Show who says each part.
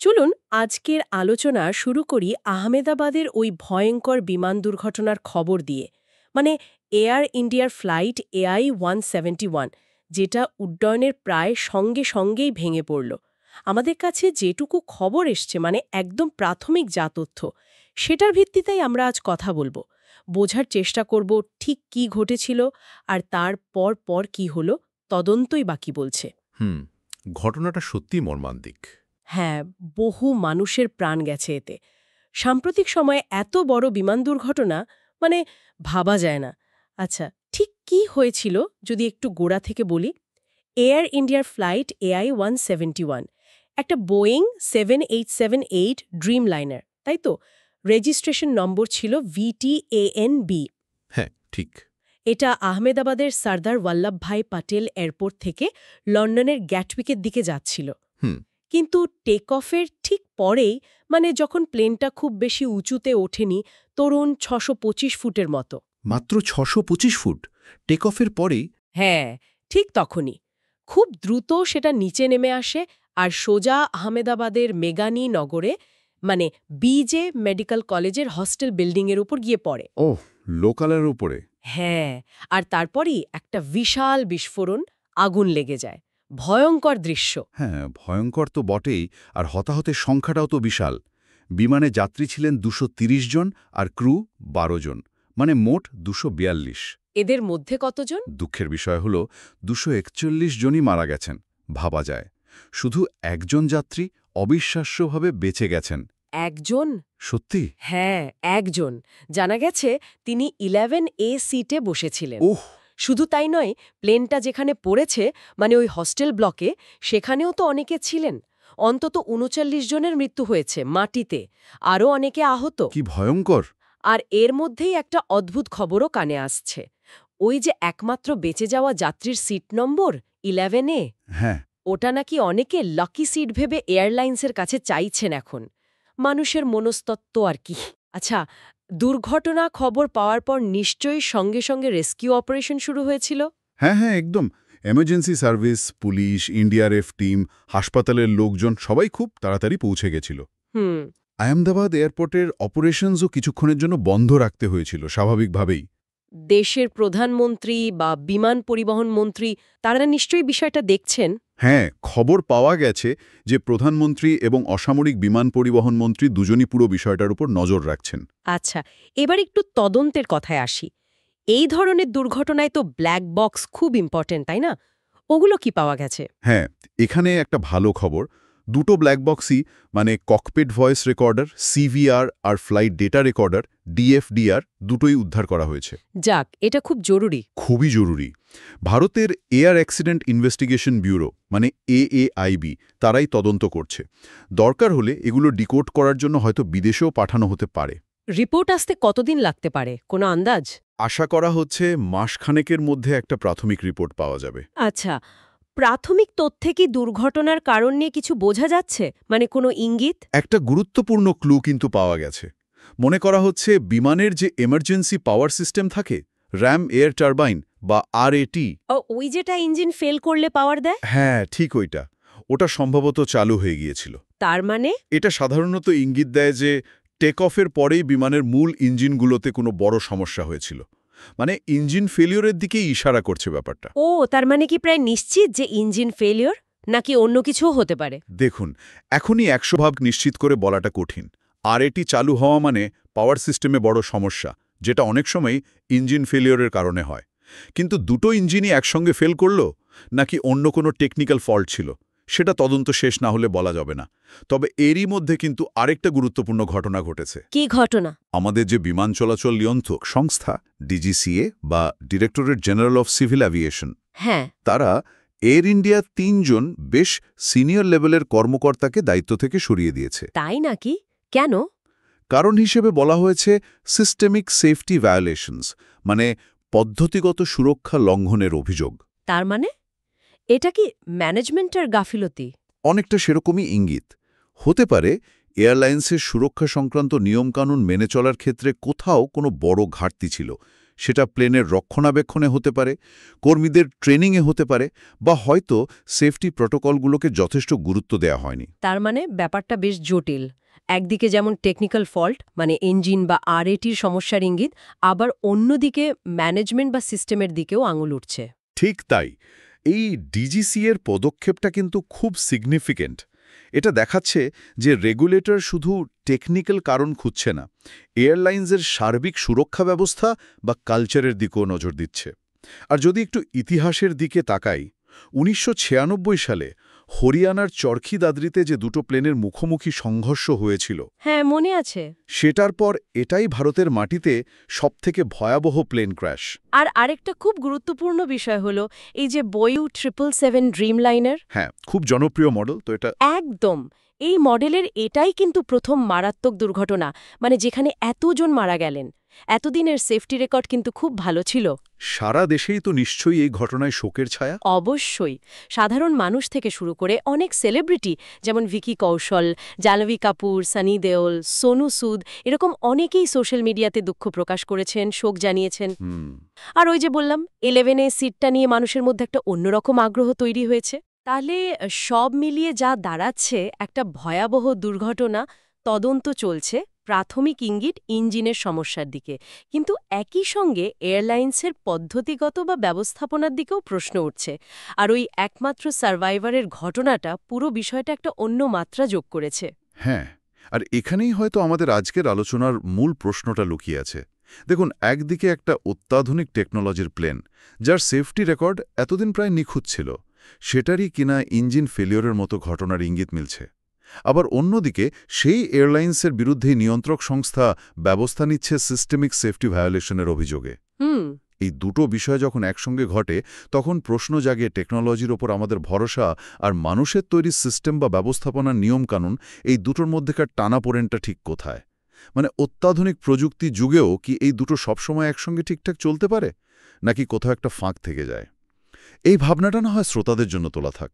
Speaker 1: চলুন আজকের আলোচনা শুরু করি আহমেদাবাদের ওই ভয়ঙ্কর বিমান দুর্ঘটনার খবর দিয়ে। মানে এয়ার ইন্ডিয়ার ফ্লাইট AI-171, যেটা উড্ডয়নের প্রায় সঙ্গে সঙ্গেই ভেঙে পড়ল। আমাদের কাছে যেটুকু খবর এসছে, মানে একদম প্রাথমিক যা তথ্য, সেটার ভিত্তিতেই আমরা আজ কথা বলবো। বোঝার চেষ্টা করব ঠিক কি ঘটেছিল আর তার পর পর কি হলো, তদন্তই বাকি বলছে।
Speaker 2: হুম। ঘটনাটা সত্যিই মর্মান্তিক।
Speaker 1: হ্যাঁ, বহু মানুষের প্রাণ গেছে এতে। সাম্প্রতিক সময়ে এত বড় বিমান দুর্ঘটনা, মানে ভাবা যায় না। আচ্ছা, ঠিক কি হয়েছিল যদি একটু গোড়া থেকে বলি। এয়ার ইন্ডিয়ার ফ্লাইট AI-171, একটা বোয়িং 7878 ড্রিম লাইনার, তাই তো? রেজিস্ট্রেশন নম্বর ছিল VTANB।
Speaker 2: হ্যাঁ, ঠিক।
Speaker 1: এটা আহমেদাবাদের সর্দার বল্লভভাই পাটেল এয়ারপোর্ট থেকে লন্ডনের গ্যাটউইকের দিকে যাচ্ছিল।
Speaker 2: হুম।
Speaker 1: কিন্তু টেক অফের ঠিক পরেই, মানে যখন প্লেনটা খুব বেশি উঁচুতে ওঠেনি, তরুণ ৬২৫ ফুটের মতো।
Speaker 2: মাত্র ৬২৫ ফুট টেক অফের পরেই?
Speaker 1: হ্যাঁ, ঠিক তখনই খুব দ্রুত সেটা নিচে নেমে আসে আর সোজা আহমেদাবাদের মেগানি নগরে, মানে BJ মেডিকেল কলেজের হস্টেল বিল্ডিংয়ের উপর গিয়ে পড়ে।
Speaker 2: ওহ, লোকালের উপরে?
Speaker 1: হ্যাঁ, আর তারপরই একটা বিশাল বিস্ফোরণ, আগুন লেগে যায়। ভয়ঙ্কর দৃশ্য।
Speaker 2: হ্যাঁ, ভয়ঙ্কর তো বটেই, আর হতাহতের সংখ্যাটাও তো বিশাল। বিমানে যাত্রী ছিলেন ২৩০ জন আর ক্রু ১২ জন, মানে মোট ২৪২।
Speaker 1: এদের মধ্যে কতজন?
Speaker 2: দুঃখের বিষয় হল ২৪১ জনই মারা গেছেন। ভাবা যায়, শুধু একজন যাত্রী অবিশ্বাস্যভাবে বেঁচে গেছেন।
Speaker 1: একজন?
Speaker 2: সত্যি?
Speaker 1: হ্যাঁ, একজন। জানা গেছে তিনি 11A সিটে বসেছিলেন।
Speaker 2: ওহ!
Speaker 1: শুধু তাই নয়, প্লেনটা যেখানে পড়েছে, মানে ওই হস্টেল ব্লকে, সেখানেও তো অনেকে ছিলেন। অন্তত ৩৯ জনের মৃত্যু হয়েছে মাটিতে, আরও অনেকে আহত।
Speaker 2: কি ভয়ঙ্কর!
Speaker 1: আর এর মধ্যেই একটা অদ্ভুত খবরও কানে আসছে। ওই যে একমাত্র বেঁচে যাওয়া যাত্রীর সিট নম্বর 11A,
Speaker 2: হ্যাঁ।
Speaker 1: ওটা নাকি অনেকে লাকি সিট ভেবে এয়ারলাইন্সের কাছে চাইছেন এখন। মানুষের মনস্তত্ত্ব আর কি। আচ্ছা, দুর্ঘটনা খবর পাওয়ার পর নিশ্চয়ই সঙ্গে সঙ্গে রেস্কিউ অপারেশন শুরু হয়েছিল?
Speaker 2: হ্যাঁ, হ্যাঁ, একদম। এমার্জেন্সি সার্ভিস, পুলিশ, ইন্ডিআরএফ টিম, হাসপাতালের লোকজন সবাই খুব তাড়াতাড়ি পৌঁছে গেছিল।
Speaker 1: হুম।
Speaker 2: আহমেদাবাদ এয়ারপোর্টের অপারেশনসও কিছুক্ষণের জন্য বন্ধ রাখতে হয়েছিল, স্বাভাবিকভাবেই।
Speaker 1: দেশের প্রধানমন্ত্রী বা বিমান পরিবহন মন্ত্রী, তারা নিশ্চয়ই বিষয়টা দেখছেন।
Speaker 2: হ্যাঁ, খবর পাওয়া গেছে যে প্রধানমন্ত্রী এবং অসামরিক বিমান পরিবহন মন্ত্রী দুজনই পুরো বিষয়টার উপর নজর রাখছেন।
Speaker 1: আচ্ছা, এবার একটু তদন্তের কথায় আসি। এই ধরনের দুর্ঘটনায় তো ব্ল্যাক বক্স খুব ইম্পর্টেন্ট, তাই না? ওগুলো কি পাওয়া গেছে?
Speaker 2: হ্যাঁ, এখানে একটা ভালো খবর। দুটো ব্ল্যাক বক্সই, মানে ককপিট ভয়েস রেকর্ডার CVR আর ফ্লাইট ডেটা রেকর্ডার DFDR, দুটোই উদ্ধার করা হয়েছে।
Speaker 1: যাক, এটা খুব জরুরি।
Speaker 2: খুবই জরুরি। ভারতের এয়ার অ্যাক্সিডেন্ট ইনভেস্টিগেশন ব্যুরো, মানে AAIB, তারাই তদন্ত করছে। দরকার হলে এগুলো ডিকোড করার জন্য হয়তো বিদেশেও পাঠানো হতে পারে।
Speaker 1: রিপোর্ট আসতে কতদিন লাগতে পারে, কোনো আন্দাজ?
Speaker 2: আশা করা হচ্ছে মাসখানেকের মধ্যে একটা প্রাথমিক রিপোর্ট পাওয়া যাবে।
Speaker 1: আচ্ছা, প্রাথমিক তথ্যে কি দুর্ঘটনার কারণ নিয়ে কিছু বোঝা যাচ্ছে, মানে কোনো ইঙ্গিত?
Speaker 2: একটা গুরুত্বপূর্ণ ক্লু কিন্তু পাওয়া গেছে। মনে করা হচ্ছে বিমানের যে এমার্জেন্সি পাওয়ার সিস্টেম থাকে, র্যাম এয়ার টারবাইন বা RAT।
Speaker 1: ওই যেটা ইঞ্জিন ফেল করলে পাওয়ার দেয়?
Speaker 2: হ্যাঁ, ঠিক ওইটা। ওটা সম্ভবত চালু হয়ে গিয়েছিল।
Speaker 1: তার মানে?
Speaker 2: এটা সাধারণত ইঙ্গিত দেয় যে টেক অফের পরেই বিমানের মূল ইঞ্জিনগুলোতে কোনো বড় সমস্যা হয়েছিল। মানে ইঞ্জিন ফেলিওরের দিকেই ইশারা করছে ব্যাপারটা।
Speaker 1: ও, তার মানে কি প্রায় নিশ্চিত যে ইঞ্জিন ফেলিওর, নাকি অন্য কিছুও হতে পারে?
Speaker 2: দেখুন, এখনই ১০০% নিশ্চিত করে বলাটা কঠিন। RAT চালু হওয়া মানে পাওয়ার সিস্টেমে বড় সমস্যা, যেটা অনেক সময় ইঞ্জিন ফেলিওরের কারণে হয়। কিন্তু দুটো ইঞ্জিনই একসঙ্গে ফেল করল, নাকি অন্য কোনো টেকনিক্যাল ফল্ট ছিল, সেটা তদন্ত শেষ না হলে বলা যাবে না। তবে এরই মধ্যে কিন্তু আরেকটা গুরুত্বপূর্ণ ঘটনা ঘটেছে।
Speaker 1: কি ঘটনা?
Speaker 2: আমাদের যে বিমান চলাচল নিয়ন্ত্রক সংস্থা DGCA বা directorate general of civil aviation,
Speaker 1: হ্যাঁ।
Speaker 2: তারা এয়ার ইন্ডিয়া ৩ জন বেশ সিনিয়র লেভেলের কর্মকর্তাকে দায়িত্ব থেকে সরিয়ে দিয়েছে।
Speaker 1: তাই নাকি? কেন?
Speaker 2: কারণ হিসেবে বলা হয়েছে সিস্টেমিক সেফটি ভায়োলেশনস, মানে পদ্ধতিগত সুরক্ষা লঙ্ঘনের অভিযোগ।
Speaker 1: তার মানে এটা কি ম্যানেজমেন্টের গাফিলতি?
Speaker 2: অনেকটা সেরকমই ইঙ্গিত। হতে পারে এয়ারলাইন্সের সুরক্ষা সংক্রান্ত নিয়মকানুন মেনে চলার ক্ষেত্রে কোথাও কোনো বড় ঘাটতি ছিল, সেটা প্লেনের রক্ষণাবেক্ষণে হতে পারে, কর্মীদের ট্রেনিংয়ে হতে পারে, বা হয়তো সেফটি প্রটোকলগুলোকে যথেষ্ট গুরুত্ব দেওয়া হয়নি।
Speaker 1: তার মানে ব্যাপারটা বেশ জটিল। একদিকে যেমন টেকনিক্যাল ফল্ট মানে ইঞ্জিন বা আরএটির সমস্যার ইঙ্গিত, আবার অন্যদিকে ম্যানেজমেন্ট বা সিস্টেমের দিকেও আঙুল উঠছে।
Speaker 2: ঠিক তাই। এই ডিজিসি এর পদক্ষেপটা কিন্তু খুব সিগনিফিক্যান্ট। এটা দেখাচ্ছে যে রেগুলেটর শুধু টেকনিক্যাল কারণ খুঁজছে না, এয়ারলাইন্সের সার্বিক সুরক্ষা ব্যবস্থা বা কালচারের দিকেও নজর দিচ্ছে। আর যদি একটু ইতিহাসের দিকে তাকাই, ১৯৯৬ সালে হরিয়ানার চরখি দাদরিতে যে দুটো প্লেনের মুখোমুখি সংঘর্ষ হয়েছিল,
Speaker 1: হ্যাঁ, মনে আছে।
Speaker 2: সেটার পর এটাই ভারতের মাটিতে সবথেকে ভয়াবহ প্লেন ক্র্যাশ।
Speaker 1: আর আরেকটা খুব গুরুত্বপূর্ণ বিষয় হলো এই যে বোয়ু 777 ড্রিমলাইনার।
Speaker 2: হ্যাঁ, খুব জনপ্রিয় মডেল তো এটা।
Speaker 1: একদম। এই মডেলের এটাই কিন্তু প্রথম মারাত্মক দুর্ঘটনা, মানে যেখানে এতজন মারা গেলেন। এতদিনের সেফটি রেকর্ড কিন্তু খুব ভালো ছিল।
Speaker 2: সারা দেশেই তো নিশ্চয়ই এই ঘটনায় শোকের ছায়া।
Speaker 1: অবশ্যই। সাধারণ মানুষ থেকে শুরু করে অনেক সেলিব্রিটি যেমন ভিকি কৌশল, জাহ্নবী কাপুর, সানি দেওল, সোনু সুদ, এরকম অনেকেই সোশ্যাল মিডিয়াতে দুঃখ প্রকাশ করেছেন, শোক জানিয়েছেন। আর ওই যে বললাম 11-এ সিটটা নিয়ে মানুষের মধ্যে একটা অন্যরকম আগ্রহ তৈরি হয়েছে। তাহলে সব মিলিয়ে যা দাঁড়াচ্ছে একটা ভয়াবহ দুর্ঘটনা, তদন্ত চলছে, প্রাথমিক ইঙ্গিত ইঞ্জিনের সমস্যার দিকে। কিন্তু একই সঙ্গে এয়ারলাইন্সের পদ্ধতিগত বা ব্যবস্থাপনার দিকেও প্রশ্ন উঠছে। আর ওই একমাত্র সার্ভাইভারের ঘটনাটা পুরো বিষয়টা একটা অন্য মাত্রা যোগ করেছে।
Speaker 2: হ্যাঁ, আর এখানেই হয়তো আমাদের আজকের আলোচনার মূল প্রশ্নটা লুকিয়ে আছে। দেখুন, একদিকে একটা অত্যাধুনিক টেকনোলজির প্লেন, যার সেফটি রেকর্ড এতদিন প্রায় নিখুঁত ছিল, সেটারই কিনা ইঞ্জিন ফেলিওরের মতো ঘটনার ইঙ্গিত মিলছে। আবার অন্যদিকে সেই এয়ারলাইন্সের বিরুদ্ধে নিয়ন্ত্রক সংস্থা ব্যবস্থা নিচ্ছে সিস্টেমিক সেফটি ভায়োলেশনের অভিযোগে। এই দুটো বিষয় যখন একসঙ্গে ঘটে, তখন প্রশ্ন জাগে টেকনোলজির ওপর আমাদের ভরসা আর মানুষের তৈরি সিস্টেম বা ব্যবস্থাপনার নিয়মকানুন, এই দুটোর মধ্যেকার টানাপোড়েনটা ঠিক কোথায়। মানে অত্যাধুনিক প্রযুক্তি যুগেও কি এই দুটো সবসময় একসঙ্গে ঠিকঠাক চলতে পারে, নাকি কোথাও একটা ফাঁক থেকে যায়? এই ভাবনাটা না হয় শ্রোতাদের জন্য তোলা থাক।